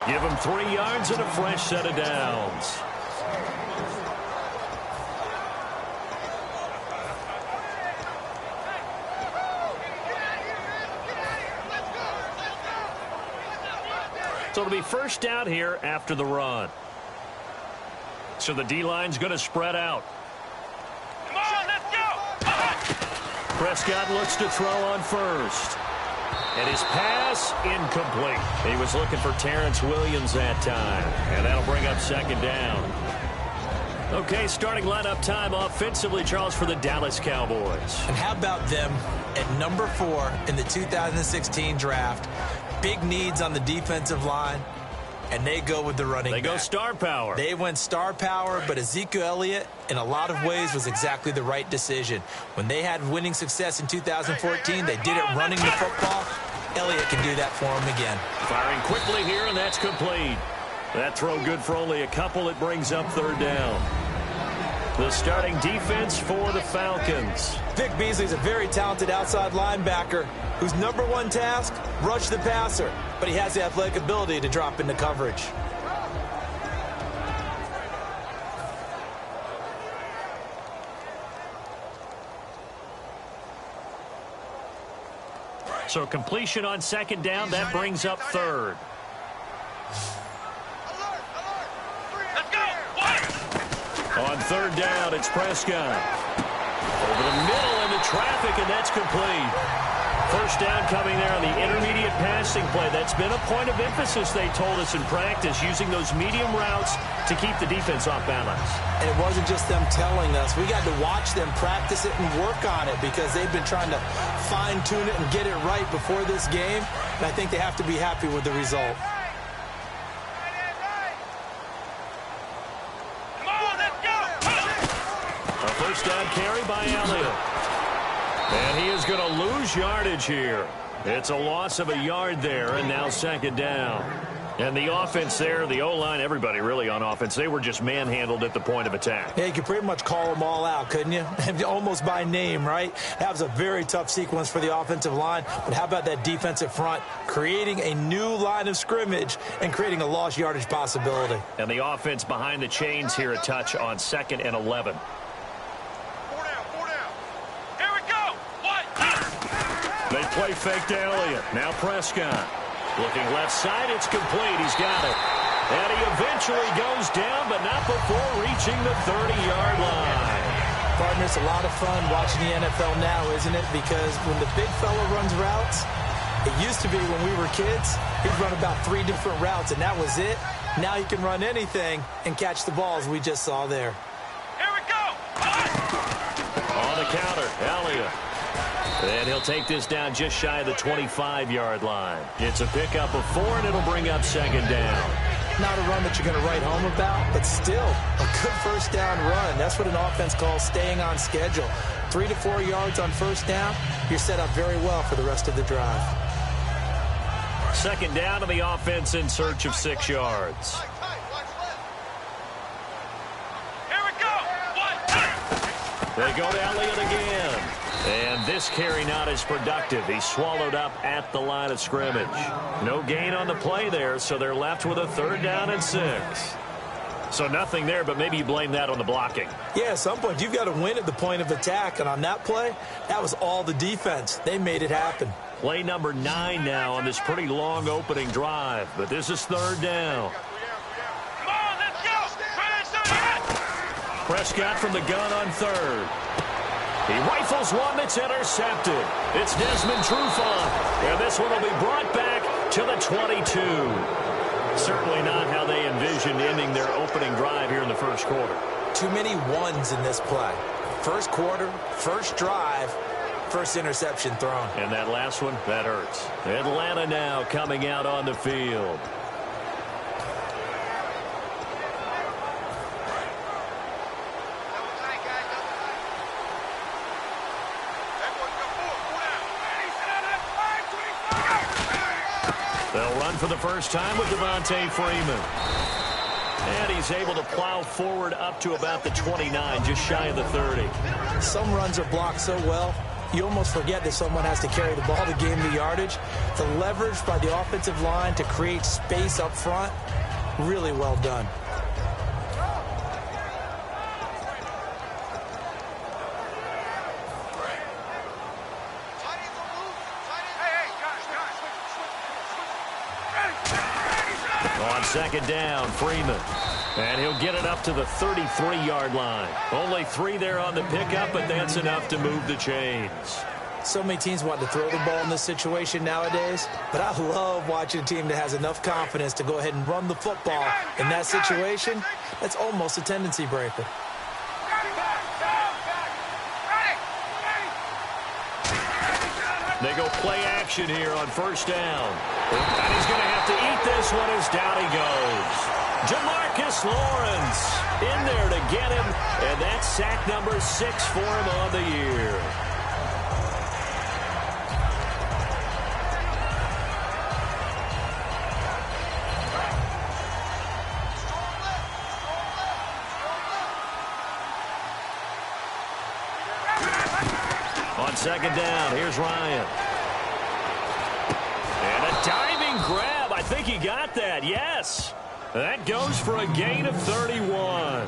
Give him 3 yards and a fresh set of downs. So it'll be first down here after the run. So the D-line's going to spread out. Come on, let's go! Prescott looks to throw on first. And his pass incomplete. He was looking for Terrence Williams that time. And that'll bring up second down. Okay, starting lineup time offensively, Charles, for the Dallas Cowboys. And how about them at number 4 in the 2016 draft? Big needs on the defensive line, and they go with the running back. They go star power. They went star power, but Ezekiel Elliott, in a lot of ways, was exactly the right decision. When they had winning success in 2014, they did it running the football. Elliott can do that for them again. Firing quickly here, and that's complete. That throw good for only a couple. It brings up third down. The starting defense for the Falcons. Vic Beasley's a very talented outside linebacker whose number 1 task, rush the passer. But he has the athletic ability to drop into coverage. So completion on second down, that brings up third. On third down, it's Prescott. Over the middle into traffic, and that's complete. First down coming there on the intermediate passing play. That's been a point of emphasis, they told us in practice, using those medium routes to keep the defense off balance. And it wasn't just them telling us. We got to watch them practice it and work on it because they've been trying to fine-tune it and get it right before this game. And I think they have to be happy with the result. First down carry by Elliott. And he is going to lose yardage here. It's a loss of a yard there, and now second down. And the offense there, the O-line, everybody really on offense, they were just manhandled at the point of attack. Yeah, you could pretty much call them all out, couldn't you? Almost by name, right? That was a very tough sequence for the offensive line. But how about that defensive front creating a new line of scrimmage and creating a lost yardage possibility? And the offense behind the chains here a touch on 2nd and 11. They play fake to Elliott. Now Prescott. Looking left side, it's complete. He's got it. And he eventually goes down, but not before reaching the 30-yard line. Partner, it's a lot of fun watching the NFL now, isn't it? Because when the big fella runs routes, it used to be when we were kids, he'd run about 3 different routes, and that was it. Now he can run anything and catch the balls we just saw there. Here we go! On the counter, Elliott. And he'll take this down just shy of the 25-yard line. It's a pickup of 4, and it'll bring up second down. Not a run that you're going to write home about, but still a good first down run. That's what an offense calls staying on schedule. 3 to 4 yards on first down, you're set up very well for the rest of the drive. Second down to the offense in search of 6 yards. Here we go! They go to Elliott again. And this carry not as productive. He's swallowed up at the line of scrimmage. No gain on the play there, so they're left with a 3rd down and 6. So nothing there, but maybe you blame that on the blocking. Yeah, at some point you've got to win at the point of attack, and on that play, that was all the defense. They made it happen. Play number 9 now on this pretty long opening drive, but this is 3rd down. Come on, let's go! Prescott from the gun on 3rd. He rifles one that's intercepted. It's Desmond Trufant, and this one will be brought back to the 22. Certainly not how they envisioned ending their opening drive here in the first quarter. Too many ones in this play. First quarter, first drive, first interception thrown. And that last one, that hurts. Atlanta now coming out on the field. They'll run for the first time with Devontae Freeman. And he's able to plow forward up to about the 29, just shy of the 30. Some runs are blocked so well, you almost forget that someone has to carry the ball to gain the yardage. The leverage by the offensive line to create space up front, really well done. On second down, Freeman. And he'll get it up to the 33-yard line. Only 3 there on the pickup, but that's enough to move the chains. So many teams want to throw the ball in this situation nowadays, but I love watching a team that has enough confidence to go ahead and run the football. In that situation, that's almost a tendency breaker. They go play action here on first down. And he's going to have to eat this one as down he goes. Jamarcus Lawrence in there to get him, and that's sack number 6 for him on the year. On second down, here's Ryan. And a diving grab. I think he got that, yes. That goes for a gain of 31. A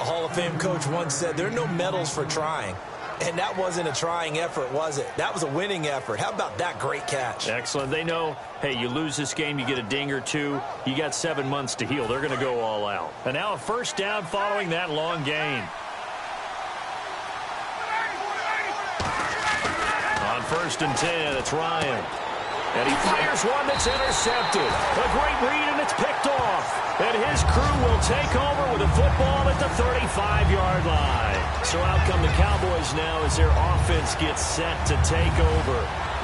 Hall of Fame coach once said there are no medals for trying. And that wasn't a trying effort, was it? That was a winning effort. How about that great catch? Excellent. They know, hey, you lose this game, you get a ding or two. You got 7 months to heal. They're going to go all out. And now a first down following that long gain. On first and 10, it's Ryan. And he fires one that's intercepted. A great read, and it's picked off. And his crew will take over with a football at the 35-yard line. So out come the Cowboys now as their offense gets set to take over.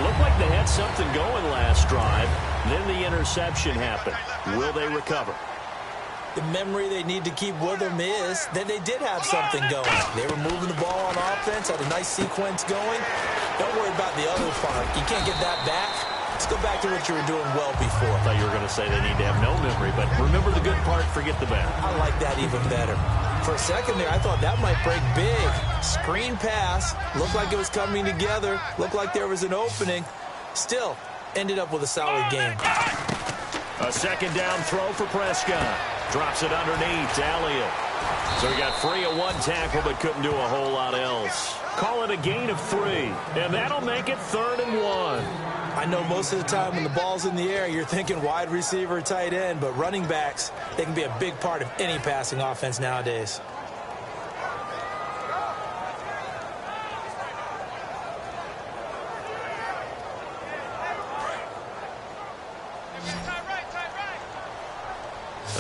Looked like they had something going last drive. Then the interception happened. Will they recover? The memory they need to keep with them is that they did have something going. They were moving the ball on offense, had a nice sequence going. Don't worry about the other part. You can't get that back. Let's go back to what you were doing well before. I thought you were going to say they need to have no memory, but remember the good part, forget the bad. I like that even better. For a second there, I thought that might break big. Screen pass. Looked like it was coming together. Looked like there was an opening. Still, ended up with a solid game. A second down throw for Prescott. Drops it underneath to Elliott. So he got free of one tackle, but couldn't do a whole lot else. Call it a gain of 3, and that'll make it 3rd and 1. I know most of the time when the ball's in the air, you're thinking wide receiver, tight end, but running backs, they can be a big part of any passing offense nowadays.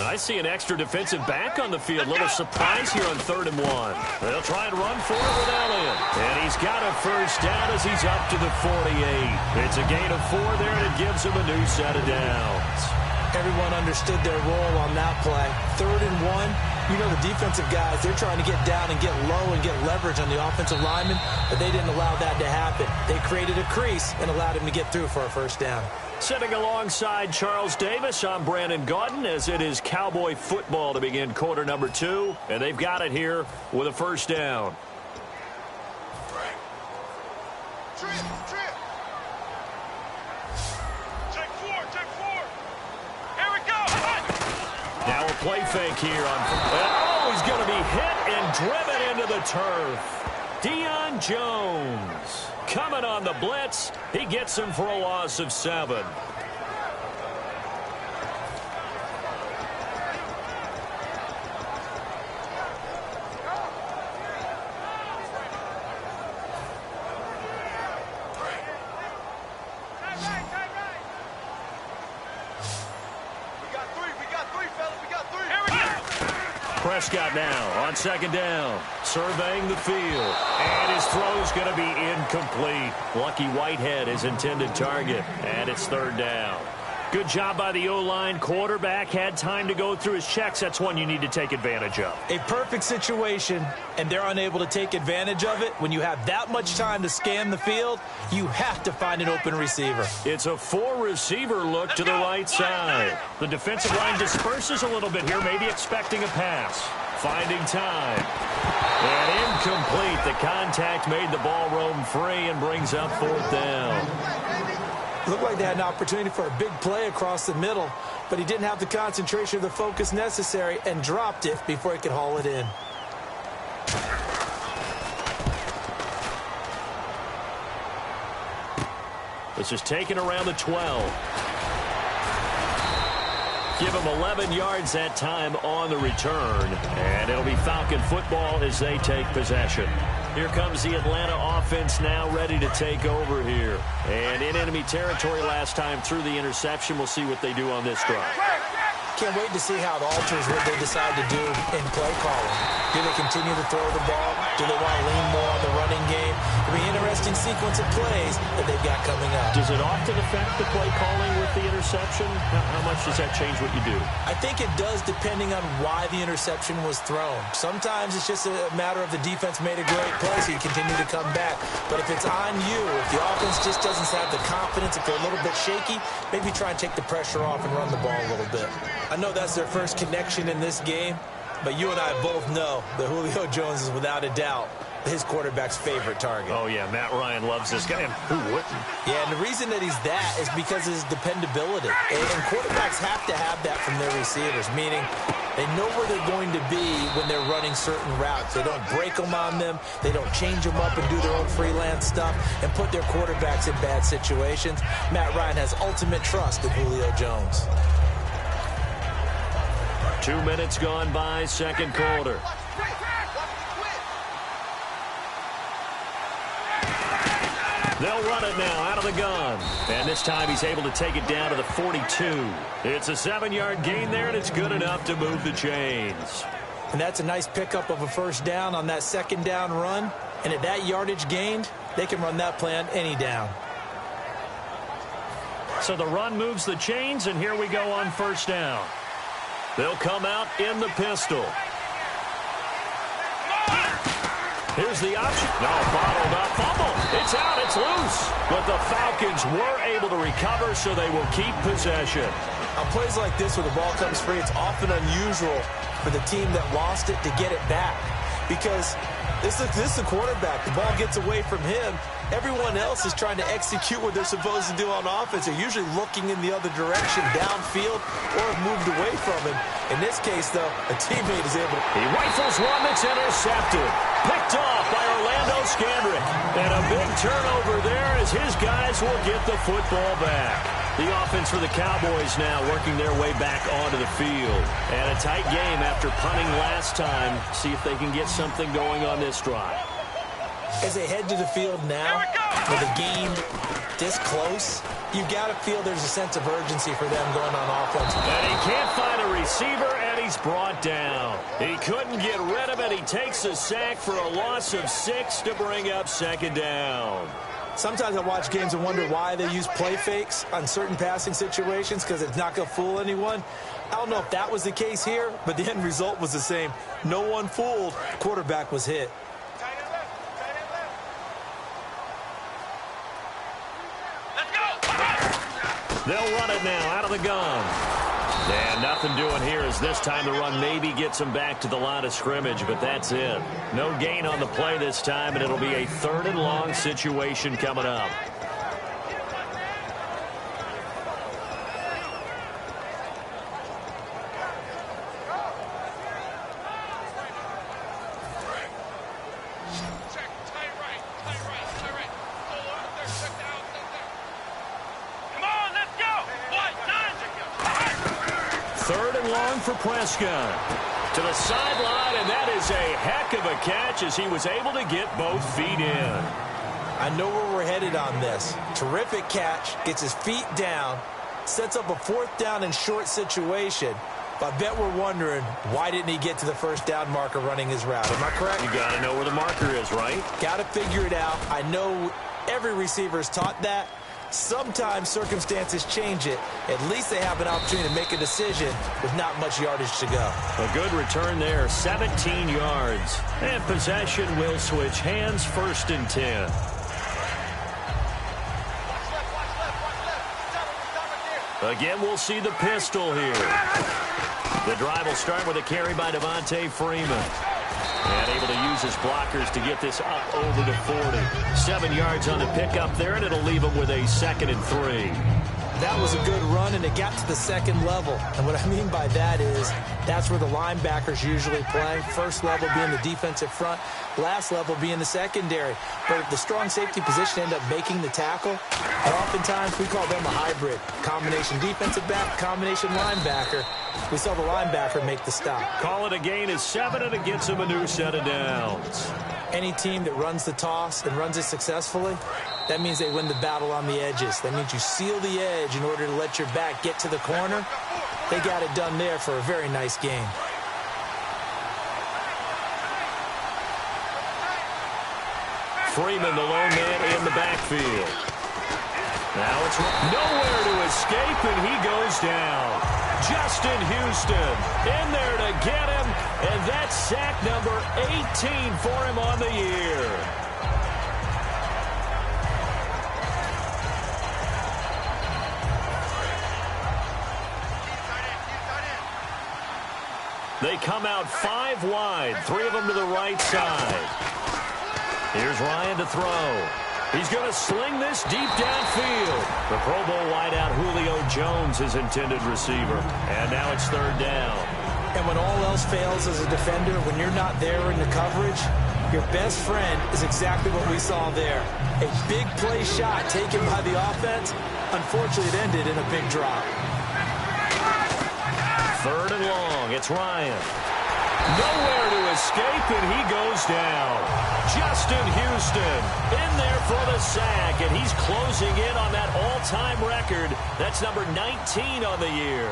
I see an extra defensive back on the field. Little surprise here on 3rd and 1. They'll try and run for it with Elliott. And he's got a first down as he's up to the 48. It's a gain of 4 there, and it gives him a new set of downs. Everyone understood their role on that play. 3rd and 1, you know the defensive guys, they're trying to get down and get low and get leverage on the offensive lineman, but they didn't allow that to happen. They created a crease and allowed him to get through for a first down. Sitting alongside Charles Davis, I'm Brandon Gaudin, as it is Cowboy football to begin quarter number 2, and they've got it here with a first down. Trip. Take 4. Here we go. Now a play fake here on. Oh, he's going to be hit and driven into the turf. Deion Jones coming on the blitz. He gets him for a loss of 7. Prescott now on second down, surveying the field, and his throw's going to be incomplete. Lucky Whitehead, his intended target, and it's 3rd down. Good job by the O-line. Quarterback had time to go through his checks. That's one you need to take advantage of. A perfect situation, and they're unable to take advantage of it. When you have that much time to scan the field, you have to find an open receiver. It's a 4-receiver look to the right side. The defensive line disperses a little bit here, maybe expecting a pass. Finding time. And incomplete. The the contact made the ball roam free and brings up 4th down. Looked like they had an opportunity for a big play across the middle, but he didn't have the concentration or the focus necessary and dropped it before he could haul it in. This is taken around the 12. Give him 11 yards that time on the return. And it'll be Falcon football as they take possession. Here comes the Atlanta offense now ready to take over here. And in enemy territory last time through the interception. We'll see what they do on this drive. Can't wait to see how it alters what they decide to do in play calling. Do they continue to throw the ball? Do they want to lean more on the running game? It'll be an interesting sequence of plays that they've got coming up. Does it often affect the play calling with the interception? How much does that change what you do? I think it does depending on why the interception was thrown. Sometimes it's just a matter of the defense made a great play, so you continue to come back. But if it's on you, if the offense just doesn't have the confidence, if they're a little bit shaky, maybe try and take the pressure off and run the ball a little bit. I know that's their first connection in this game, but you and I both know that Julio Jones is without a doubt his quarterback's favorite target. Oh, yeah, Matt Ryan loves this guy. And who wouldn't? Yeah, and the reason that he's that is because of his dependability. And quarterbacks have to have that from their receivers, meaning they know where they're going to be when they're running certain routes. They don't break them on them. They don't change them up and do their own freelance stuff and put their quarterbacks in bad situations. Matt Ryan has ultimate trust in Julio Jones. 2 minutes gone by, second quarter. They'll run it now out of the gun. And this time he's able to take it down to the 42. It's a 7-yard gain there, and it's good enough to move the chains. And that's a nice pickup of a first down on that second down run. And at that yardage gained, they can run that play on any down. So the run moves the chains, and here we go on first down. They'll come out in the pistol. Here's the option. No, bottled up. Fumble. It's out. It's loose. But the Falcons were able to recover, so they will keep possession. On plays like this where the ball comes free, it's often unusual for the team that lost it to get it back. Because this is the quarterback. The ball gets away from him. Everyone else is trying to execute what they're supposed to do on offense. They're usually looking in the other direction, downfield, or have moved away from him. In this case, though, a teammate is able to... He rifles one that's intercepted. Picked off by Orlando Scandrick. And a big turnover there as his guys will get the football back. The offense for the Cowboys now working their way back onto the field. And a tight game after punting last time. See if they can get something going on this drive. As they head to the field now, with a game this close, you've got to feel there's a sense of urgency for them going on offense. And he can't find a receiver, and he's brought down. He couldn't get rid of it. He takes a sack for a loss of 6 to bring up second down. Sometimes I watch games and wonder why they use play fakes on certain passing situations, because it's not going to fool anyone. I don't know if that was the case here, but the end result was the same. No one fooled. Quarterback was hit. They'll run it now out of the gun. And nothing doing here as this time the run maybe gets them back to the line of scrimmage, but that's it. No gain on the play this time, and it'll be a 3rd and long situation coming up. For Prescott to the sideline, and that is a heck of a catch as he was able to get both feet in. I know where we're headed on this. Terrific catch, gets his feet down, sets up a 4th down and short situation. But I bet we're wondering, why didn't he get to the first down marker running his route? Am I correct? You got to know where the marker is, right? Got to figure it out. I know every receiver is taught that. Sometimes circumstances change it. At least they have an opportunity to make a decision with not much yardage to go. A good return there, 17 yards. And possession will switch hands, 1st and 10. Again, we'll see the pistol here. The drive will start with a carry by Devontae Freeman. And able to use his blockers to get this up over to 40. 7 yards on the pickup there, and it'll leave him with a 2nd and 3. That was a good run, and it got to the second level. And what I mean by that is that's where the linebackers usually play. First level being the defensive front, last level being the secondary. But if the strong safety position end up making the tackle, and oftentimes we call them a hybrid. Combination defensive back, combination linebacker. We saw the linebacker make the stop. Call it a gain of 7, and it gets him a new set of downs. Any team that runs the toss and runs it successfully, that means they win the battle on the edges. That means you seal the edge in order to let your back get to the corner. They got it done there for a very nice game. Freeman, the lone man in the backfield. Now it's nowhere to escape, and he goes down. Justin Houston in there to get him, and that's sack number 18 for him on the year. They come out 5 wide, 3 of them to the right side. Here's Ryan to throw. He's going to sling this deep downfield. The Pro Bowl wideout Julio Jones, his intended receiver. And now it's 3rd down. And when all else fails as a defender, when you're not there in the coverage, your best friend is exactly what we saw there. A big play shot taken by the offense. Unfortunately, it ended in a big drop. 3rd and long. It's Ryan. Nowhere to escape, and he goes down. Justin Houston in there for the sack, and he's closing in on that all-time record. That's number 19 on the year.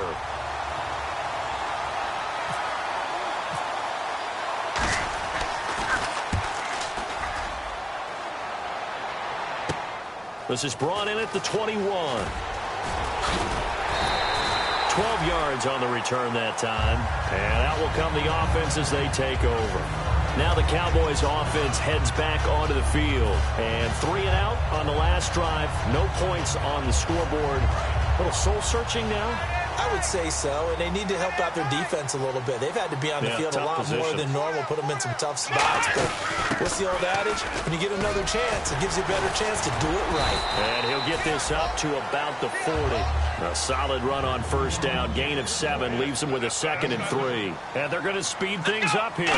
This is brought in at the 21. 12 yards on the return that time. And out will come the offense as they take over. Now the Cowboys offense heads back onto the field. And 3 and out on the last drive. No points on the scoreboard. A little soul-searching now? I would say so, and they need to help out their defense a little bit. They've had to be on the field a lot more than normal, put them in some tough spots. But what's the old adage? When you get another chance, it gives you a better chance to do it right. And he'll get this up to about the 40. A solid run on 1st down. Gain of 7 leaves them with a 2nd and 3. And they're going to speed things up here.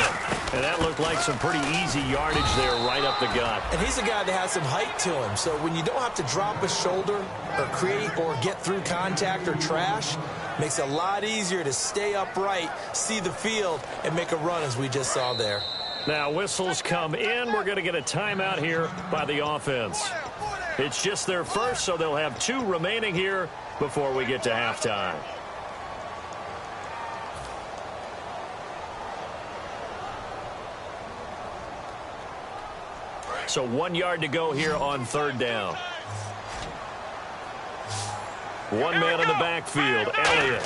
And that looked like some pretty easy yardage there right up the gut. And he's a guy that has some height to him. So when you don't have to drop a shoulder or create or get through contact or trash, makes it a lot easier to stay upright, see the field, and make a run as we just saw there. Now whistles come in. We're going to get a timeout here by the offense. It's just their first, so they'll have 2 remaining here before we get to halftime. So 1 yard to go here on 3rd down. 1 man in the backfield, Elliott.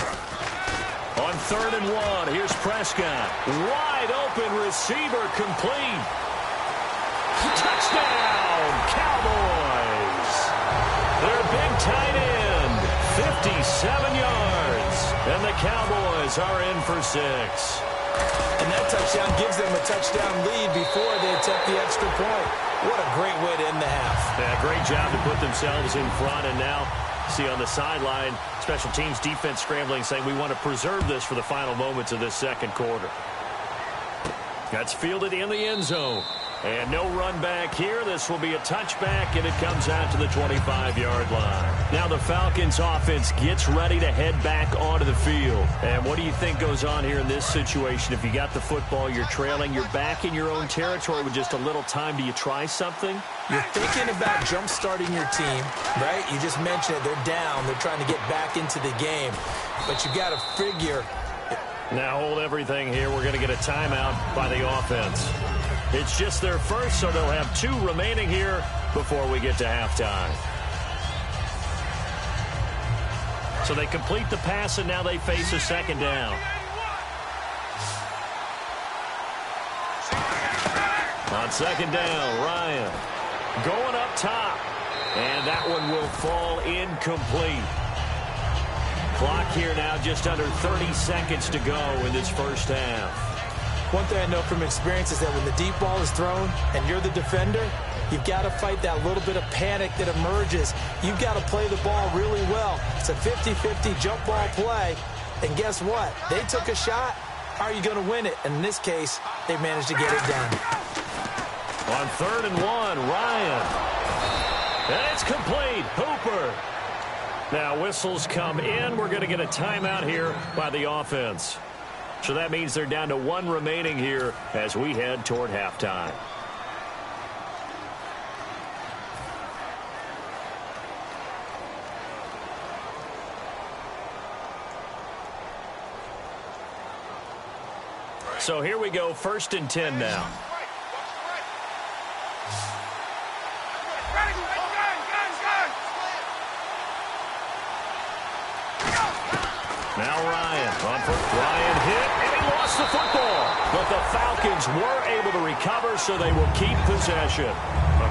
On 3rd and 1, here's Prescott. Wide open receiver, complete. Touchdown, Cowboys. Their big tight end, 57 yards. And the Cowboys are in for 6. And that touchdown gives them a touchdown lead before they attempt the extra point. What a great way to end the half. Yeah, great job to put themselves in front, and now see on the sideline, special teams defense scrambling, saying we want to preserve this for the final moments of this 2nd quarter. That's fielded in the end zone. And no run back here. This will be a touchback, and it comes out to the 25-yard line. Now the Falcons offense gets ready to head back onto the field. And what do you think goes on here in this situation? If you got the football, you're trailing, you're back in your own territory with just a little time. Do you try something? You're thinking about jump-starting your team, right? You just mentioned it. They're down. They're trying to get back into the game. But you got to figure. Now hold everything here. We're going to get a timeout by the offense. It's just their first, so they'll have 2 remaining here before we get to halftime. So they complete the pass, and now they face a 2nd down. On 2nd down, Ryan going up top. And that one will fall incomplete. Clock here now just under 30 seconds to go in this 1st half. One thing I know from experience is that when the deep ball is thrown and you're the defender, you've got to fight that little bit of panic that emerges. You've got to play the ball really well. It's a 50-50 jump ball play. And guess what? They took a shot. How are you going to win it? And in this case, they managed to get it done. On 3rd and 1, Ryan. And it's complete. Hooper. Now whistles come in. We're going to get a timeout here by the offense. So that means they're down to 1 remaining here as we head toward halftime. So here we go, 1st and 10 now. Now Ryan. Ryan hit, and he lost the football. But the Falcons were able to recover, so they will keep possession.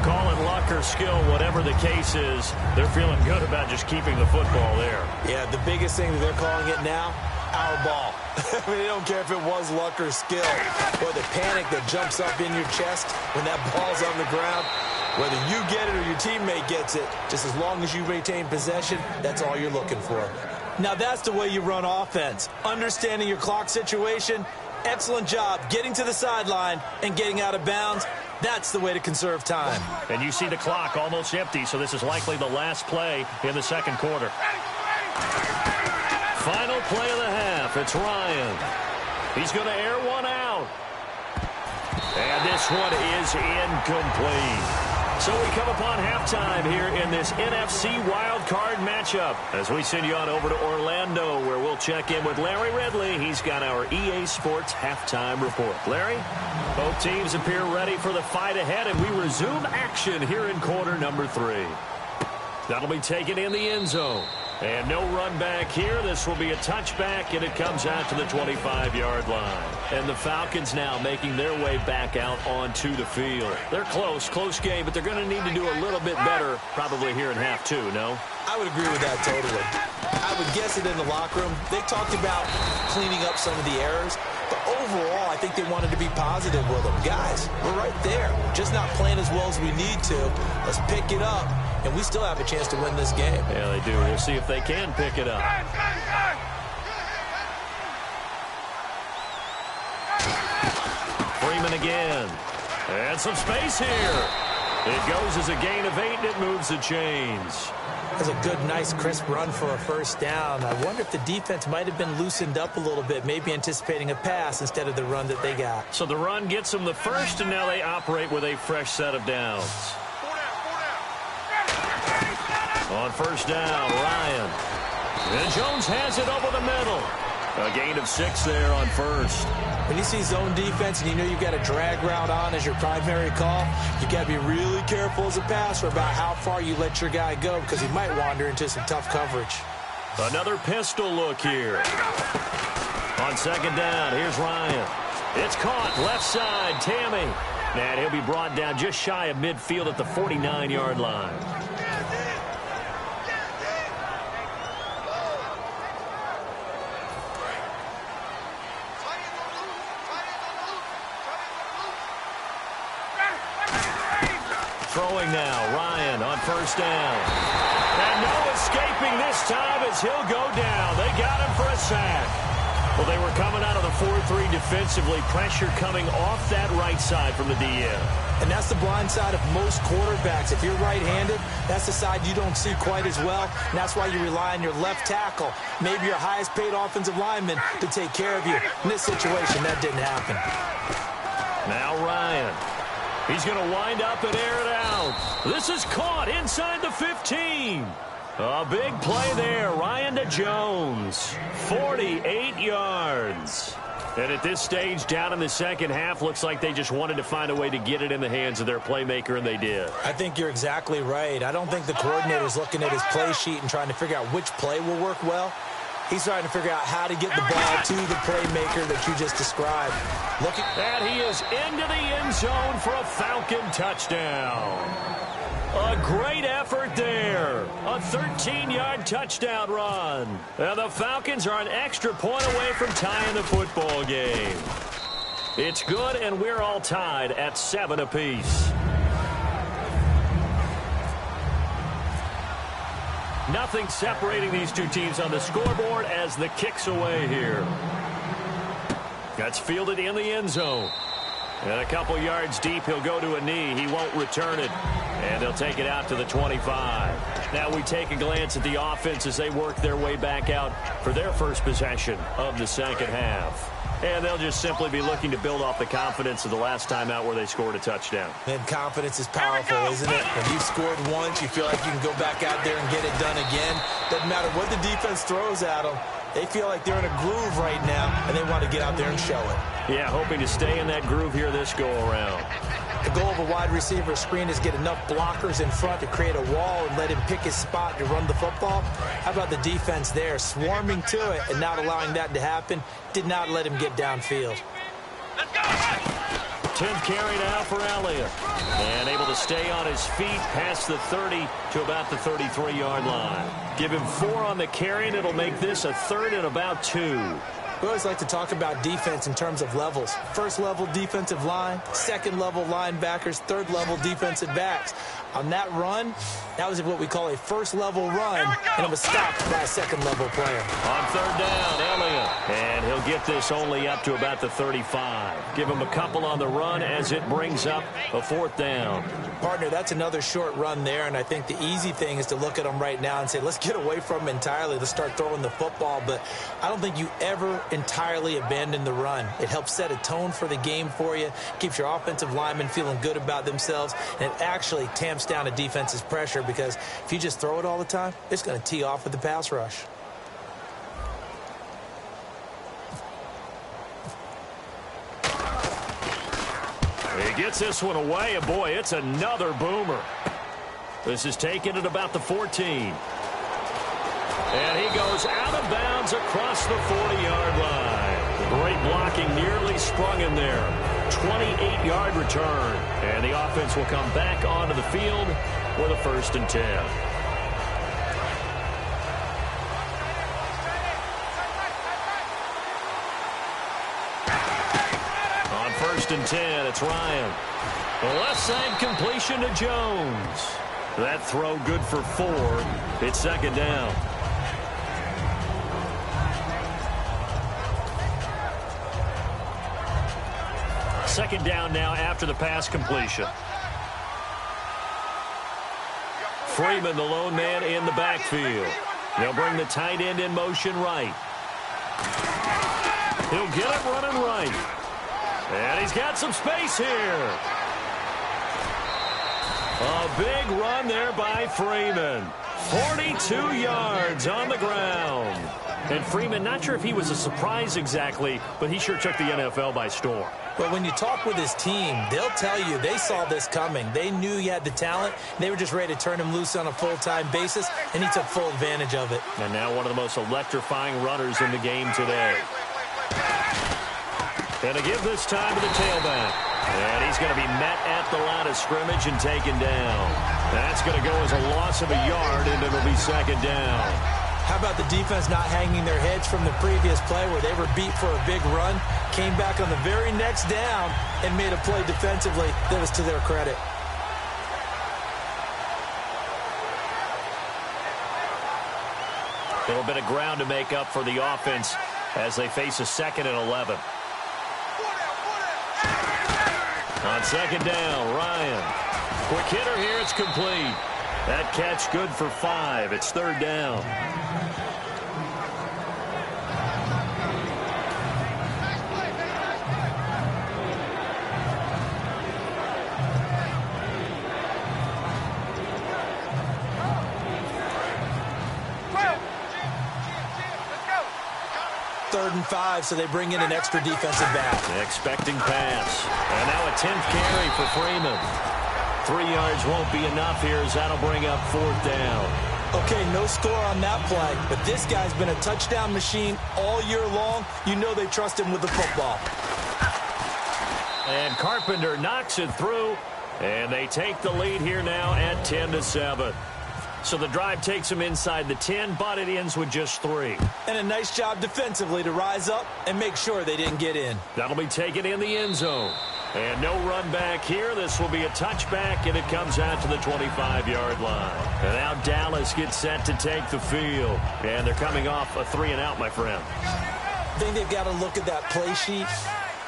Call it luck or skill, whatever the case is, they're feeling good about just keeping the football there. Yeah, the biggest thing that they're calling it now, our ball. I mean, they don't care if it was luck or skill, or the panic that jumps up in your chest when that ball's on the ground. Whether you get it or your teammate gets it, just as long as you retain possession, that's all you're looking for. Now, that's the way you run offense. Understanding your clock situation, excellent job getting to the sideline and getting out of bounds. That's the way to conserve time. And you see the clock almost empty, so this is likely the last play in the 2nd quarter. Final play of the half. It's Ryan. He's going to air one out. And this one is incomplete. So we come upon halftime here in this NFC wildcard matchup as we send you on over to Orlando, where we'll check in with Larry Ridley. He's got our EA Sports halftime report. Larry? Both teams appear ready for the fight ahead, and we resume action here in quarter number 3. That'll be taken in the end zone. And no run back here. This will be a touchback, and it comes out to the 25-yard line. And the Falcons now making their way back out onto the field. They're close game, but they're going to need to do a little bit better probably here in half 2, no? I would agree with that totally. I would guess it in the locker room. They talked about cleaning up some of the errors, but overall, I think they wanted to be positive with them. Guys, we're right there. Just not playing as well as we need to. Let's pick it up, and we still have a chance to win this game. Yeah, they do. We'll see if they can pick it up. Freeman again. And some space here. It goes as a gain of 8, and it moves the chains. That's a good, nice, crisp run for a first down. I wonder if the defense might have been loosened up a little bit, maybe anticipating a pass instead of the run that they got. So the run gets them the first, and now they operate with a fresh set of downs. On 1st down, Ryan. And Jones has it over the middle. A gain of 6 there on 1st. When you see zone defense and you know you've got a drag route on as your primary call, you've got to be really careful as a passer about how far you let your guy go, because he might wander into some tough coverage. Another pistol look here. On 2nd down, here's Ryan. It's caught left side, Tammy. And he'll be brought down just shy of midfield at the 49-yard line. Throwing now, Ryan on 1st down. And no escaping this time as he'll go down. They got him for a sack. Well, they were coming out of the 4-3 defensively. Pressure coming off that right side from the DN. And that's the blind side of most quarterbacks. If you're right-handed, that's the side you don't see quite as well. And that's why you rely on your left tackle, maybe your highest-paid offensive lineman, to take care of you. In this situation, that didn't happen. Now Ryan. He's going to wind up and air it out. This is caught inside the 15. A big play there. Ryan to Jones. 48 yards. And at this stage, down in the second half, looks like they just wanted to find a way to get it in the hands of their playmaker, and they did. I think you're exactly right. I don't think the coordinator's looking at his play sheet and trying to figure out which play will work well. He's trying to figure out how to get the ball to the playmaker that you just described. And he is into the end zone for a Falcon touchdown. A great effort there. A 13-yard touchdown run. And the Falcons are an extra point away from tying the football game. It's good, and we're all tied at 7 apiece. Nothing separating these two teams on the scoreboard as the kick's away here. That's fielded in the end zone. And a couple yards deep, he'll go to a knee. He won't return it. And they'll take it out to the 25. Now we take a glance at the offense as they work their way back out for their first possession of the second half. And they'll just simply be looking to build off the confidence of the last time out where they scored a touchdown. And confidence is powerful, isn't it? When you've scored once, you feel like you can go back out there and get it done again. Doesn't matter what the defense throws at them. They feel like they're in a groove right now, and they want to get out there and show it. Yeah, hoping to stay in that groove here this go-around. The goal of a wide receiver screen is get enough blockers in front to create a wall and let him pick his spot to run the football. How about the defense there, swarming to it and not allowing that to happen? Did not let him get downfield. Let's go! 10th carry now for Elliott. And able to stay on his feet past the 30 to about the 33-yard line. Give him 4 on the carry, and it'll make this a 3rd and about 2. We always like to talk about defense in terms of levels. First level defensive line, second level linebackers, third level defensive backs. On that run, that was what we call a first level run, and it was stopped by a second level player. On 3rd down, Elliott. And he'll get this only up to about the 35. Give him a couple on the run as it brings up a 4th down. Partner, that's another short run there, and I think the easy thing is to look at him right now and say, let's get away from him entirely. Let's start throwing the football, but I don't think you ever entirely abandon the run. It helps set a tone for the game for you, keeps your offensive linemen feeling good about themselves, and it actually tamps down a defense's pressure because if you just throw it all the time, it's going to tee off with the pass rush. He gets this one away, and boy, it's another boomer. This is taken at about the 14. And he goes out of bounds across the 40-yard line. Great blocking, nearly sprung him there. 28-yard return. And the offense will come back onto the field with a 1st and 10. On 1st and 10, it's Ryan. The left side completion to Jones. That throw good for 4. It's 2nd down. Second down now after the pass completion. Freeman, the lone man in the backfield. They'll bring the tight end in motion right. He'll get it running right. And he's got some space here. A big run there by Freeman. 42 yards on the ground. And Freeman, not sure if he was a surprise exactly, but he sure took the NFL by storm. But when you talk with his team, they'll tell you they saw this coming. They knew he had the talent. They were just ready to turn him loose on a full-time basis, and he took full advantage of it. And now one of the most electrifying runners in the game today. And to give this time to the tailback. And he's going to be met at the line of scrimmage and taken down. That's going to go as a loss of a yard, and it'll be 2nd down. How about the defense not hanging their heads from the previous play where they were beat for a big run, came back on the very next down, and made a play defensively that was to their credit. A little bit of ground to make up for the offense as they face a 2nd and 11. On 2nd down, Ryan. Quick hitter here, it's complete. That catch good for 5. It's 3rd down. Third and 5, so they bring in an extra defensive back. Expecting pass. And now a 10th carry for Freeman. 3 yards won't be enough here as that'll bring up 4th down. Okay, no score on that play, but this guy's been a touchdown machine all year long. You know they trust him with the football. And Carpenter knocks it through, and they take the lead here now at 10-7. So the drive takes them inside the 10, but it ends with just 3. And a nice job defensively to rise up and make sure they didn't get in. That'll be taken in the end zone. And no run back here. This will be a touchback, and it comes out to the 25-yard line. And now Dallas gets set to take the field. And they're coming off a 3-and-out, my friend. I think they've got to look at that play sheet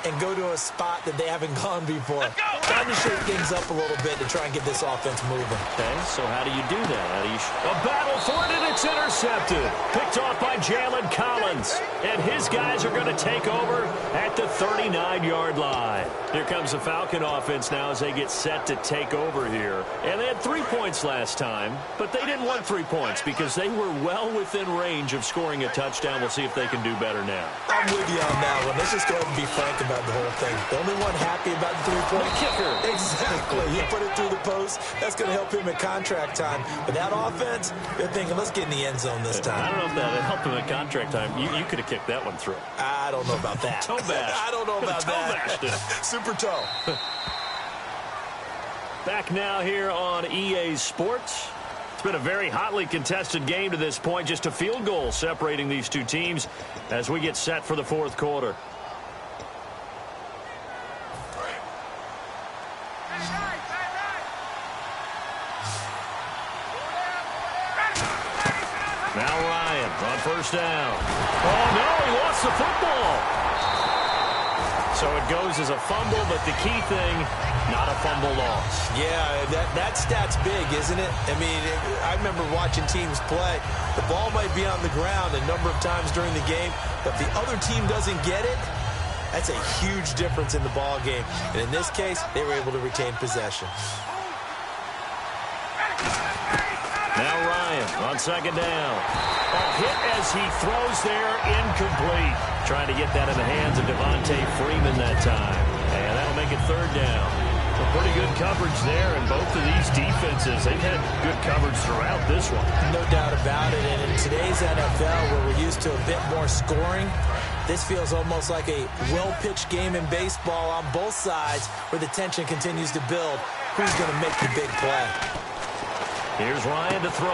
and go to a spot that they haven't gone before. Trying to shake things up a little bit to try and get this offense moving. Okay, so how do you do that? A battle for it, and it's intercepted. Picked off by Jalen Collins. And his guys are going to take over at the 39-yard line. Here comes the Falcon offense now as they get set to take over here. And they had 3 points last time, but they didn't want 3 points because they were well within range of scoring a touchdown. We'll see if they can do better now. I'm with you on that one. Let's just go ahead and be frank about the whole thing. The only one happy about the 3-point kicker. Exactly. You put it through the post. That's going to help him at contract time. But that offense, they're thinking, let's get in the end zone this time. I don't know if that helped him at contract time. You could have kicked that one through. I don't know about that. Toe bash. I don't know about that. Super toe. Back now here on EA Sports. It's been a very hotly contested game to this point. Just a field goal separating these two teams as we get set for the fourth quarter. Now Ryan on first down. Oh, no, he lost the football. So it goes as a fumble, but the key thing, not a fumble loss. Yeah, that stat's big, isn't it? I mean, I remember watching teams play. The ball might be on the ground a number of times during the game, but if the other team doesn't get it, that's a huge difference in the ball game. And in this case, they were able to retain possession. Now Ryan on second down. A hit as he throws there, incomplete. Trying to get that in the hands of Devontae Freeman that time. And that'll make it third down. A pretty good coverage there, and both of these defenses, they've had good coverage throughout this one. No doubt about it. And in today's NFL, where we're used to a bit more scoring, this feels almost like a well-pitched game in baseball on both sides where the tension continues to build. Who's going to make the big play? Here's Ryan to throw.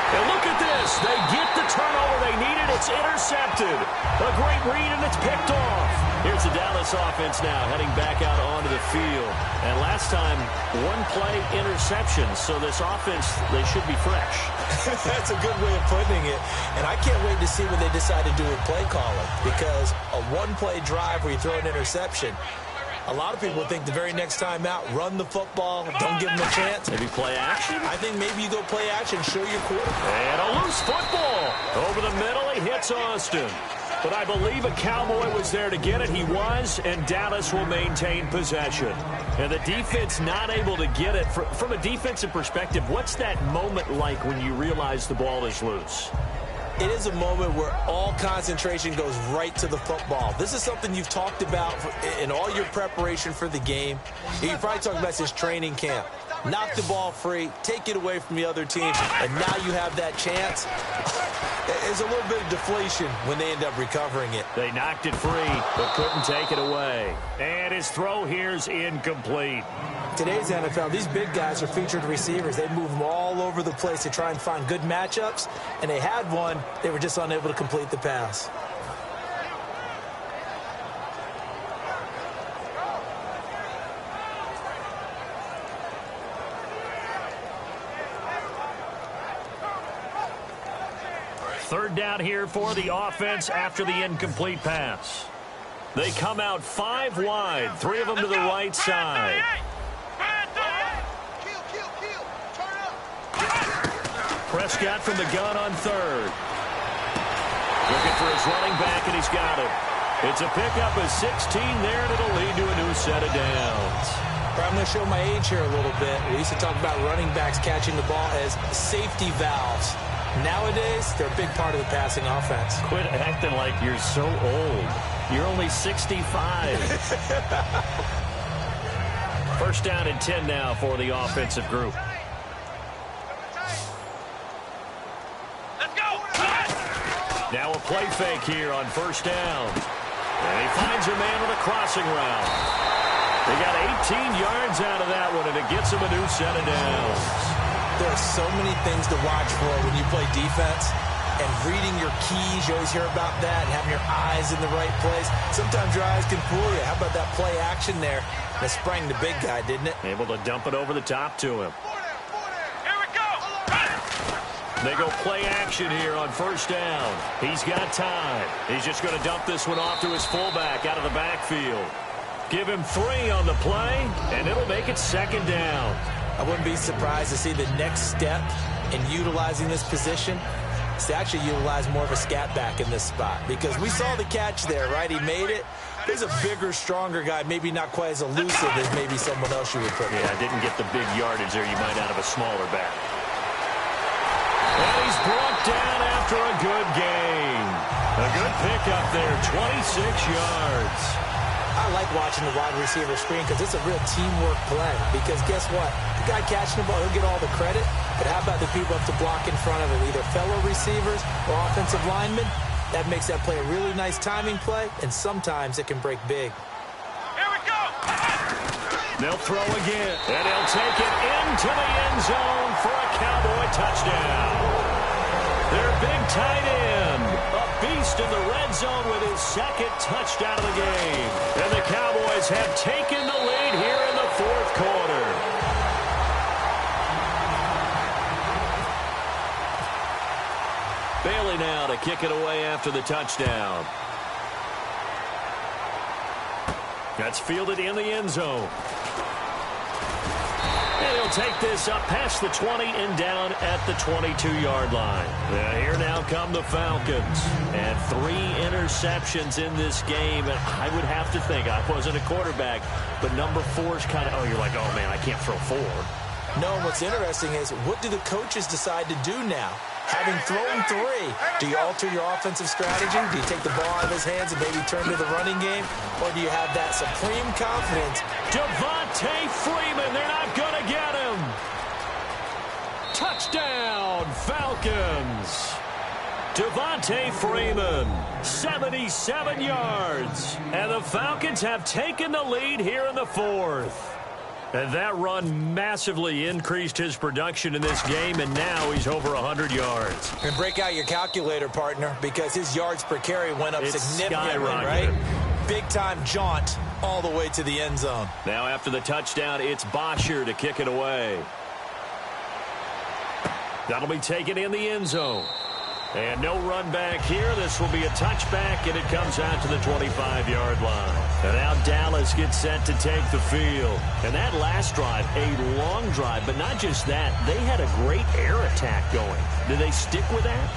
And look at this. They get the turnover they needed. It's intercepted. A great read, and it's picked off. Here's the Dallas offense now heading back out onto the field. And last time, one play interception. So this offense, they should be fresh. That's a good way of putting it. And I can't wait to see what they decide to do with play calling. Because a one-play drive where you throw an interception, a lot of people think the very next time out, run the football, don't give them a chance. Maybe play action? I think maybe you go play action, show your quarterback. And a loose football. Over the middle, he hits Austin. But I believe a Cowboy was there to get it. He was, and Dallas will maintain possession. And the defense not able to get it. From a defensive perspective, what's that moment like when you realize the ball is loose? It is a moment where all concentration goes right to the football. This is something you've talked about in all your preparation for the game. You probably talked about this training camp. Knock the ball free, take it away from the other team, and now you have that chance. There's a little bit of deflation when they end up recovering it. They knocked it free, but couldn't take it away. And his throw here's incomplete. Today's NFL, these big guys are featured receivers. They move them all over the place to try and find good matchups, and they had one. They were just unable to complete the pass. Third down here for the offense after the incomplete pass. They come out 5 wide, 3 of them to the right side. Prescott from the gun on third. Looking for his running back, and he's got it. It's a pickup of 16 there, and it'll lead to a new set of downs. I'm going to show my age here a little bit. We used to talk about running backs catching the ball as safety valves. Nowadays, they're a big part of the passing offense. Quit acting like you're so old. You're only 65. First down and 10 now for the offensive group. Let's go! Now a play fake here on first down. And he finds a man with a crossing route. They got 18 yards out of that one, and it gets him a new set of downs. There are so many things to watch for when you play defense. And reading your keys, you always hear about that, and having your eyes in the right place. Sometimes your eyes can fool you. How about that play action there? That sprang the big guy, didn't it? Able to dump it over the top to him. Here we go. They go play action here on first down. He's got time. He's just going to dump this one off to his fullback out of the backfield. Give him 3 on the play, and it'll make it second down. I wouldn't be surprised to see the next step in utilizing this position is to actually utilize more of a scat back in this spot, because we saw the catch there, right? He made it. There's a bigger, stronger guy, maybe not quite as elusive as maybe someone else you would put. Yeah, didn't get the big yardage there you might out of a smaller back. And he's brought down after a good gain. A good pickup there, 26 yards. I like watching the wide receiver screen because it's a real teamwork play. Because guess what? The guy catching the ball, he'll get all the credit. But how about the people up to block in front of him, either fellow receivers or offensive linemen? That makes that play a really nice timing play, and sometimes it can break big. Here we go. They'll throw again, and he'll take it into the end zone for a Cowboy touchdown. Their big tight end, a beast in the red zone with his second touchdown of the game. And the Cowboys have taken the lead here in the fourth quarter. Bailey now to kick it away after the touchdown. That's fielded in the end zone. And he'll take this up past the 20 and down at the 22-yard line. Here now come the Falcons. And 3 interceptions in this game. And I would have to think, I wasn't a quarterback, but number 4 is kind of, oh, you're like, oh, man, I can't throw 4. No, what's interesting is, what do the coaches decide to do now? Having thrown 3, do you alter your offensive strategy? Do you take the ball out of his hands and maybe turn to the running game? Or do you have that supreme confidence? Devontae Freeman, they're not going to get him. Touchdown, Falcons. Devontae Freeman, 77 yards. And the Falcons have taken the lead here in the fourth. And that run massively increased his production in this game, and now he's over 100 yards. And break out your calculator, partner, because his yards per carry went up significantly, right? Big-time jaunt all the way to the end zone. Now after the touchdown, it's Bosher to kick it away. That'll be taken in the end zone. And no run back here. This will be a touchback, and it comes out to the 25-yard line. And now Dallas gets set to take the field. And that last drive, a long drive, but not just that. They had a great air attack going. Do they stick with that?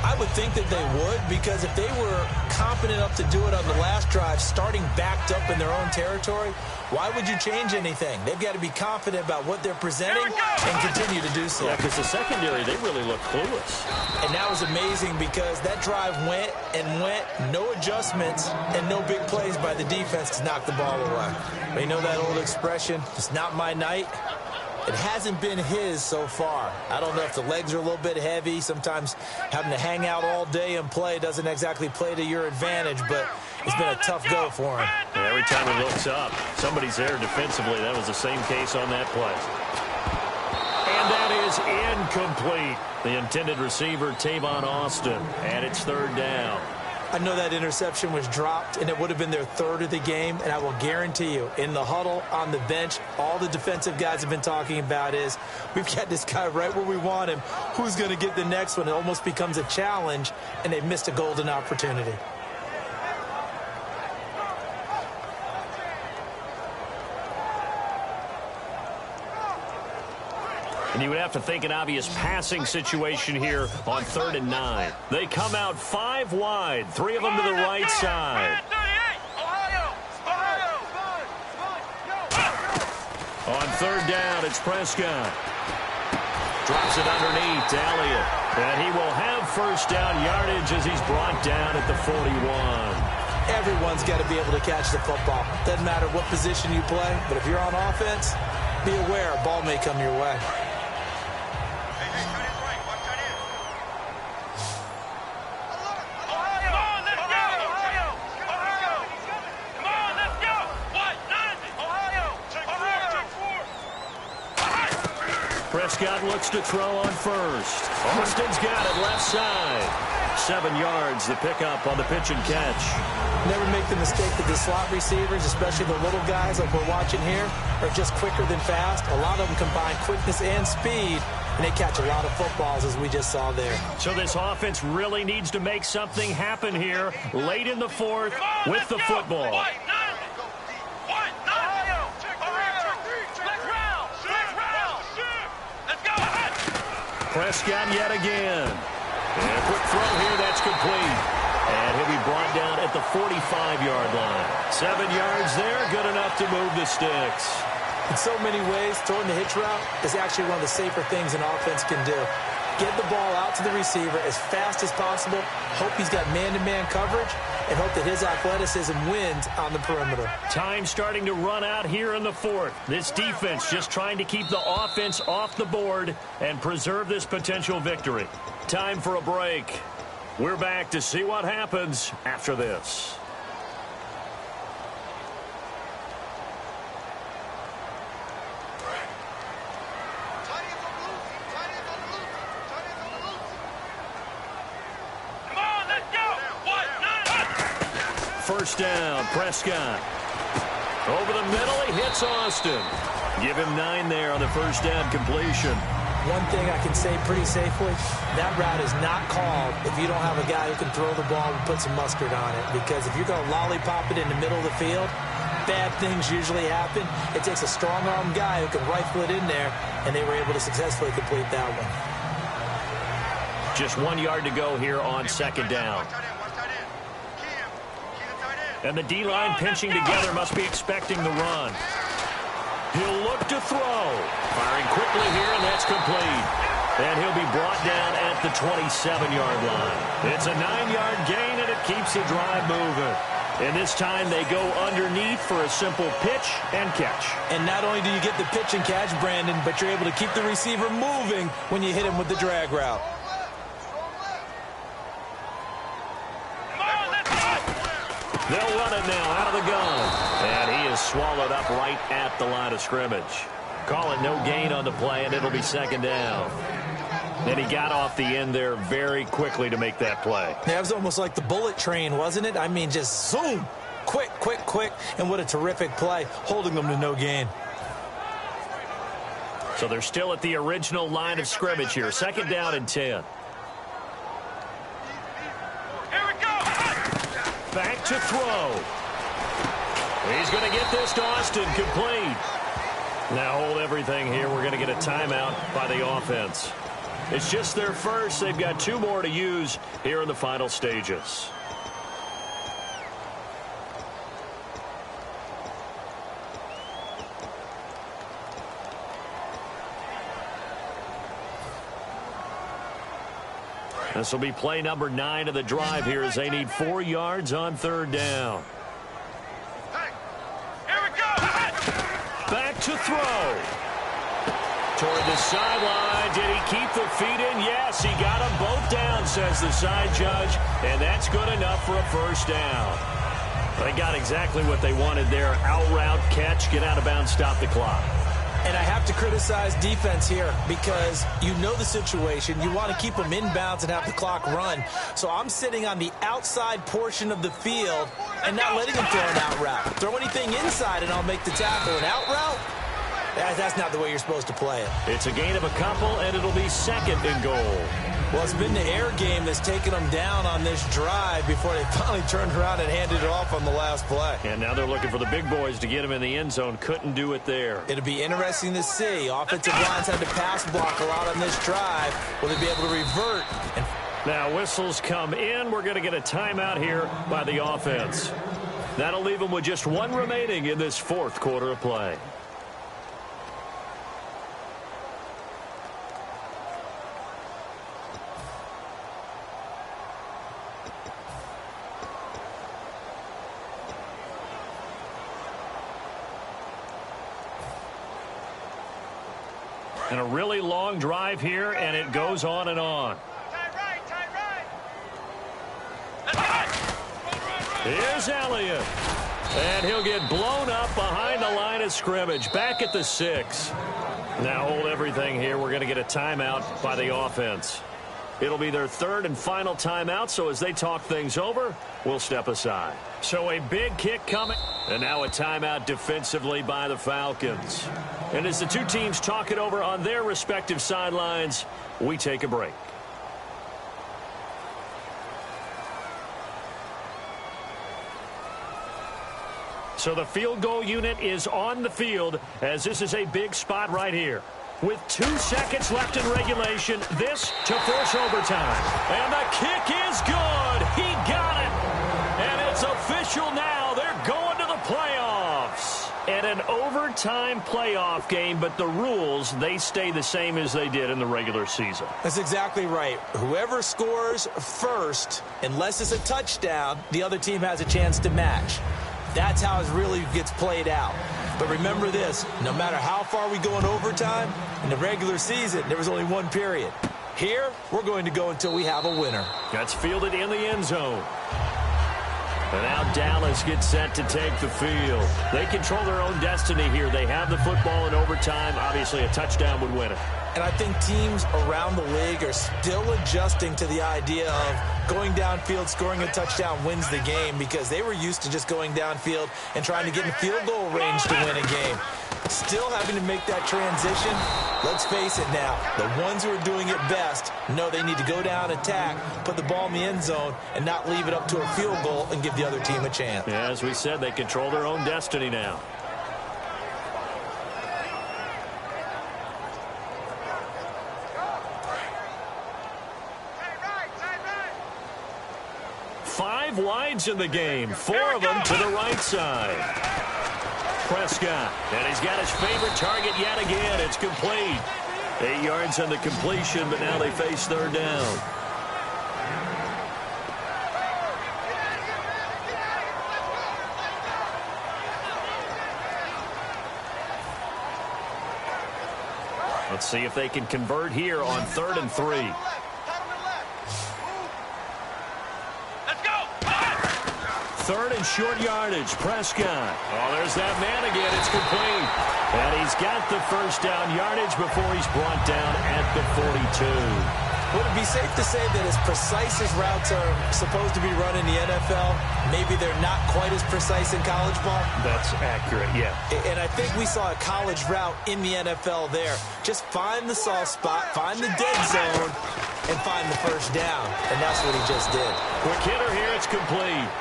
I would think that they would, because if they were confident enough to do it on the last drive, starting backed up in their own territory, why would you change anything? They've got to be confident about what they're presenting and continue to do so. Yeah, because the secondary, they really look clueless. And that was amazing because that drive went and went, no adjustments and no big plays by the defense to knock the ball away. But you know that old expression, it's not my night? It hasn't been his so far. I don't know if the legs are a little bit heavy. Sometimes having to hang out all day and play doesn't exactly play to your advantage, but it's been a tough go for him. And every time he looks up, somebody's there defensively. That was the same case on that play. And that is incomplete. The intended receiver, Tavon Austin, and it's third down. I know that interception was dropped, and it would have been their 3rd of the game, and I will guarantee you, in the huddle, on the bench, all the defensive guys have been talking about is, we've got this guy right where we want him. Who's going to get the next one? It almost becomes a challenge, and they've missed a golden opportunity. And you would have to think an obvious passing situation here on 3rd and 9. They come out 5 wide, 3 of them to the right side. On 3rd down, it's Prescott. Drops it underneath to Elliott. And he will have first down yardage as he's brought down at the 41. Everyone's got to be able to catch the football. Doesn't matter what position you play, but if you're on offense, be aware a ball may come your way. Prescott looks to throw on first. Austin's got it left side. 7 yards, the pickup on the pitch and catch. Never make the mistake that the slot receivers, especially the little guys like we're watching here, are just quicker than fast. A lot of them combine quickness and speed, and they catch a lot of footballs, as we just saw there. So this offense really needs to make something happen here late in the fourth with the football. Prescott yet again. And a quick throw here, that's complete. And he'll be brought down at the 45-yard line. 7 yards there, good enough to move the sticks. In so many ways, throwing the hitch route is actually one of the safer things an offense can do. Get the ball out to the receiver as fast as possible, hope he's got man-to-man coverage, and hope that his athleticism wins on the perimeter. Time starting to run out here in the fourth. This defense just trying to keep the offense off the board and preserve this potential victory. Time for a break. We're back to see what happens after this. First down, Prescott. Over the middle, he hits Austin. Give him 9 there on the first down completion. One thing I can say pretty safely, that route is not called if you don't have a guy who can throw the ball and put some mustard on it. Because if you're going to lollipop it in the middle of the field, bad things usually happen. It takes a strong-arm guy who can rifle it in there, and they were able to successfully complete that one. Just 1 yard to go here on second down. And the D-line pinching together must be expecting the run. He'll look to throw. Firing quickly here, and that's complete. And he'll be brought down at the 27-yard line. It's a 9-yard gain, and it keeps the drive moving. And this time they go underneath for a simple pitch and catch. And not only do you get the pitch and catch, Brandon, but you're able to keep the receiver moving when you hit him with the drag route. They'll run it now out of the gun. And he is swallowed up right at the line of scrimmage. Call it no gain on the play, and it'll be second down. And he got off the end there very quickly to make that play. That was almost like the bullet train, wasn't it? I mean, just zoom. Quick, quick, quick. And what a terrific play, holding them to no gain. So they're still at the original line of scrimmage here. Second down and 10. Back to throw. He's going to get this to Austin, complete. Now hold everything here. We're going to get a timeout by the offense. It's just their first. They've got 2 more to use here in the final stages. This will be play number 9 of the drive here as they need 4 yards on third down. Hey, here we go. Back to throw. Toward the sideline. Did he keep the feet in? Yes, he got them both down, says the side judge. And that's good enough for a first down. They got exactly what they wanted there. Out route, catch, get out of bounds, stop the clock. And I have to criticize defense here because you know the situation. You want to keep them inbounds and have the clock run. So I'm sitting on the outside portion of the field and not letting them throw an out route. Throw anything inside and I'll make the tackle. An out route? That's not the way you're supposed to play it. It's a gain of a couple, and it'll be second and goal. Well, it's been the air game that's taken them down on this drive before they finally turned around and handed it off on the last play. And now they're looking for the big boys to get him in the end zone. Couldn't do it there. It'll be interesting to see. Offensive lines had to pass block a lot on this drive. Will they be able to revert? Now whistles come in. We're going to get a timeout here by the offense. That'll leave them with just 1 remaining in this fourth quarter of play. And a really long drive here, and it goes on and on. Here's Elliott. And he'll get blown up behind the line of scrimmage. Back at the 6. Now hold everything here. We're going to get a timeout by the offense. It'll be their third and final timeout, so as they talk things over, we'll step aside. So a big kick coming, and now a timeout defensively by the Falcons. And as the two teams talk it over on their respective sidelines, we take a break. So the field goal unit is on the field, as this is a big spot right here. With 2 seconds left in regulation, this to force overtime. And the kick is good. He got it. And it's official now. They're going to the playoffs. And an overtime playoff game, but the rules, they stay the same as they did in the regular season. That's exactly right. Whoever scores first, unless it's a touchdown, the other team has a chance to match. That's how it really gets played out. But remember this, no matter how far we go in overtime, in the regular season, there was only one period. Here, we're going to go until we have a winner. That's fielded in the end zone. And now Dallas gets set to take the field. They control their own destiny here. They have the football in overtime. Obviously, a touchdown would win it. And I think teams around the league are still adjusting to the idea of going downfield, scoring a touchdown wins the game, because they were used to just going downfield and trying to get in field goal range to win a game. Still having to make that transition. Let's face it now, the ones who are doing it best know they need to go down, attack, put the ball in the end zone, and not leave it up to a field goal and give the other team a chance. Yeah, as we said, they control their own destiny now. Five wides in the game, 4 of them to the right side. Prescott, and he's got his favorite target yet again. It's complete. 8 yards on the completion, but now they face third down. Let's see if they can convert here on 3rd and 3. Third and short yardage, Prescott. Oh, there's that man again. It's complete. And he's got the first down yardage before he's brought down at the 42. Would it be safe to say that as precise as routes are supposed to be run in the NFL, maybe they're not quite as precise in college ball? That's accurate, yeah. And I think we saw a college route in the NFL there. Just find the soft spot, find the dead zone, and find the first down. And that's what he just did. Quick hitter here, it's complete.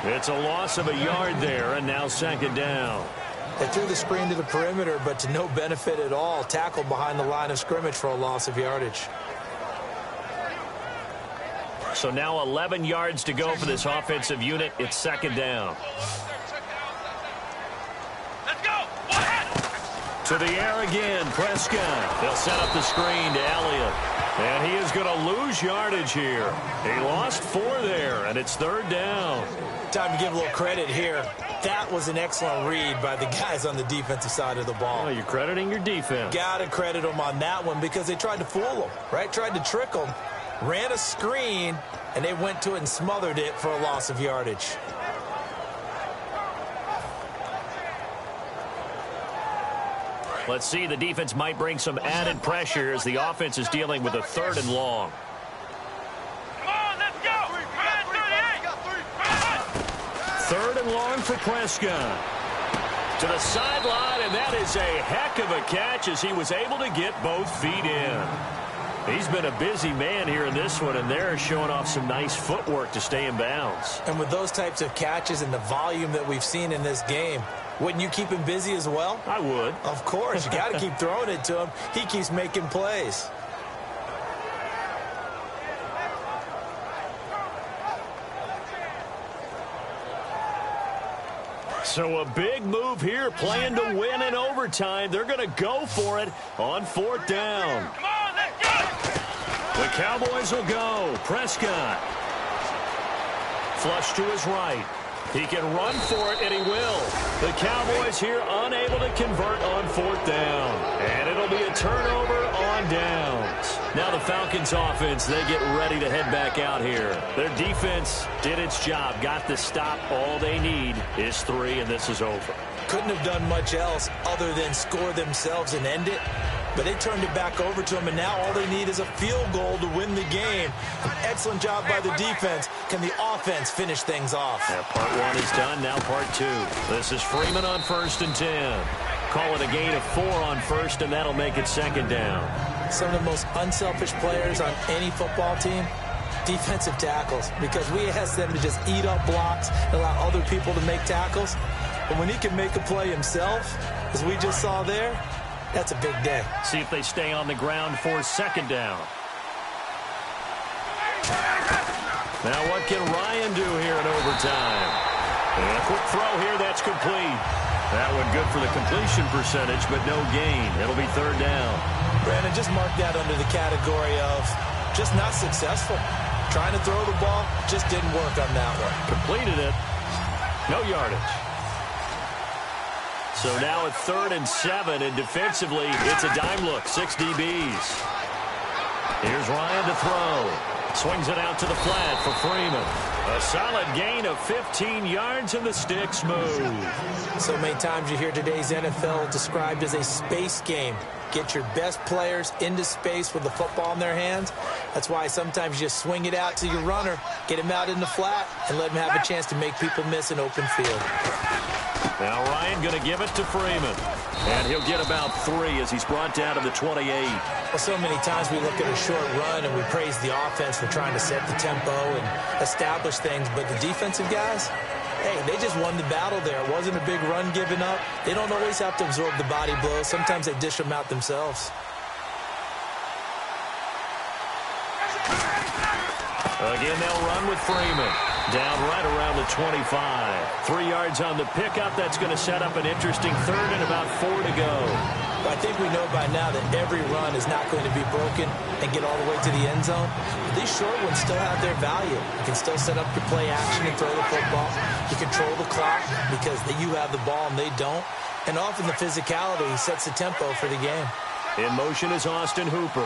It's a loss of a yard there, and now second down. They threw the screen to the perimeter, but to no benefit at all. Tackled behind the line of scrimmage for a loss of yardage. So now 11 yards to go for this offensive unit. It's second down. Let's go. To the air again, Prescott. They'll set up the screen to Elliott. And he is going to lose yardage here. He lost 4 there, and it's third down. Time to give a little credit here. That was an excellent read by the guys on the defensive side of the ball. Oh, you're crediting your defense. Got to credit them on that one because they tried to fool them, right? Tried to trick them. Ran a screen, and they went to it and smothered it for a loss of yardage. Let's see, the defense might bring some added pressure as the offense is dealing with a 3rd and long. Come on, let's go. 3rd and long for Prescott. To the sideline, and that is a heck of a catch as he was able to get both feet in. He's been a busy man here in this one, and they're showing off some nice footwork to stay in bounds. And with those types of catches and the volume that we've seen in this game, wouldn't you keep him busy as well? I would. Of course. You got to keep throwing it to him. He keeps making plays. So a big move here, playing to win in overtime. They're going to go for it on 4th down. Come on, let's go. The Cowboys will go. Prescott. Flush to his right. He can run for it, and he will. The Cowboys here unable to convert on 4th down. And it'll be a turnover on downs. Now the Falcons offense, they get ready to head back out here. Their defense did its job, got the stop. All they need is 3, and this is over. Couldn't have done much else other than score themselves and end it. but they turned it back over to them, and now all they need is a field goal to win the game. An excellent job by the defense. Can the offense finish things off? Yeah, part one is done, now part two. This is Freeman on 1st and 10. Call it a gain of 4 on first, and that'll make it 2nd down. Some of the most unselfish players on any football team, defensive tackles, because we ask them to just eat up blocks and allow other people to make tackles. But when he can make a play himself, as we just saw there, that's a big day. See if they stay on the ground for 2nd down. Now what can Ryan do here in overtime? And a quick throw here, that's complete. That one good for the completion percentage, but no gain. It'll be 3rd down. Brandon, just mark that under the category of just not successful. Trying to throw the ball, just didn't work on that one. Completed it. No yardage. So now at 3rd and 7, and defensively, it's a dime look, 6 DBs. Here's Ryan to throw. Swings it out to the flat for Freeman. A solid gain of 15 yards, and the sticks move. So many times you hear today's NFL described as a space game. Get your best players into space with the football in their hands. That's why sometimes you just swing it out to your runner, get him out in the flat, and let him have a chance to make people miss an open field. Now Ryan going to give it to Freeman. And he'll get about 3 as he's brought down to the 28. Well, so many times we look at a short run and we praise the offense for trying to set the tempo and establish things. But the defensive guys, hey, they just won the battle there. It wasn't a big run given up. They don't always have to absorb the body blows. Sometimes they dish them out themselves. Again, they'll run with Freeman. Down right around the 25. 3 yards on the pickup. That's going to set up an interesting 3rd and about 4 to go. But I think we know by now that every run is not going to be broken and get all the way to the end zone. But these short ones still have their value. You can still set up your play action and throw the football. You control the clock because you have the ball and they don't. And often the physicality sets the tempo for the game. In motion is Austin Hooper.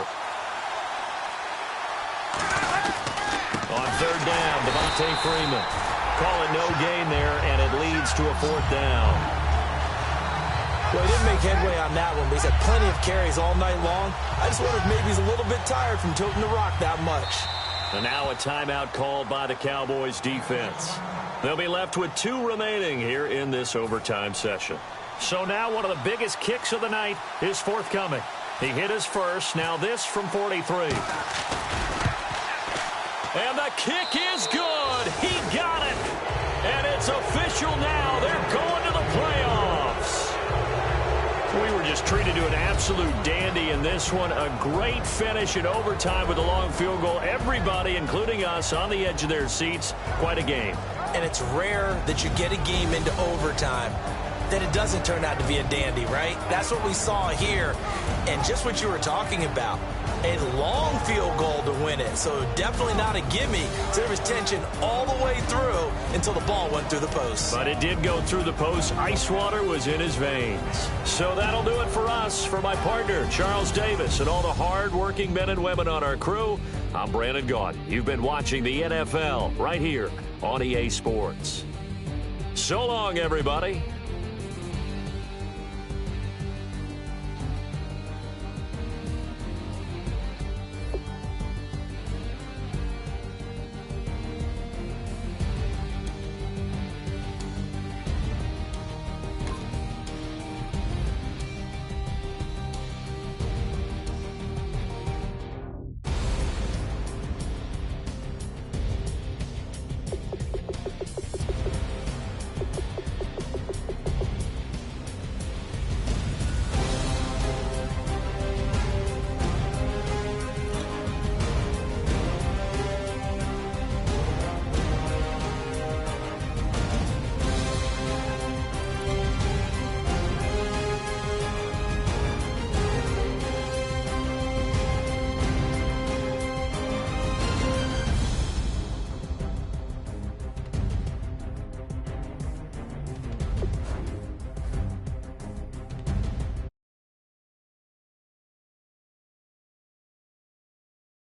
On 3rd down, Devontae Freeman. Call it no gain there, and it leads to a 4th down. Well, he didn't make headway on that one, but he's had plenty of carries all night long. I just wonder if maybe he's a little bit tired from toting the rock that much. And now a timeout called by the Cowboys defense. They'll be left with 2 remaining here in this overtime session. So now one of the biggest kicks of the night is forthcoming. He hit his first, now this from 43. And the kick is good. He got it. And it's official now. They're going to the playoffs. We were just treated to an absolute dandy in this one. A great finish in overtime with a long field goal. Everybody, including us, on the edge of their seats. Quite a game. And it's rare that you get a game into overtime that it doesn't turn out to be a dandy, right? That's what we saw here. And just what you were talking about. A long field goal to win it, so definitely not a gimme. So there was tension all the way through until the ball went through the post. But it did go through the post. Ice water was in his veins. So that'll do it for us. For my partner, Charles Davis, and all the hard-working men and women on our crew, I'm Brandon Gaudin. You've been watching the NFL right here on EA Sports. So long, everybody.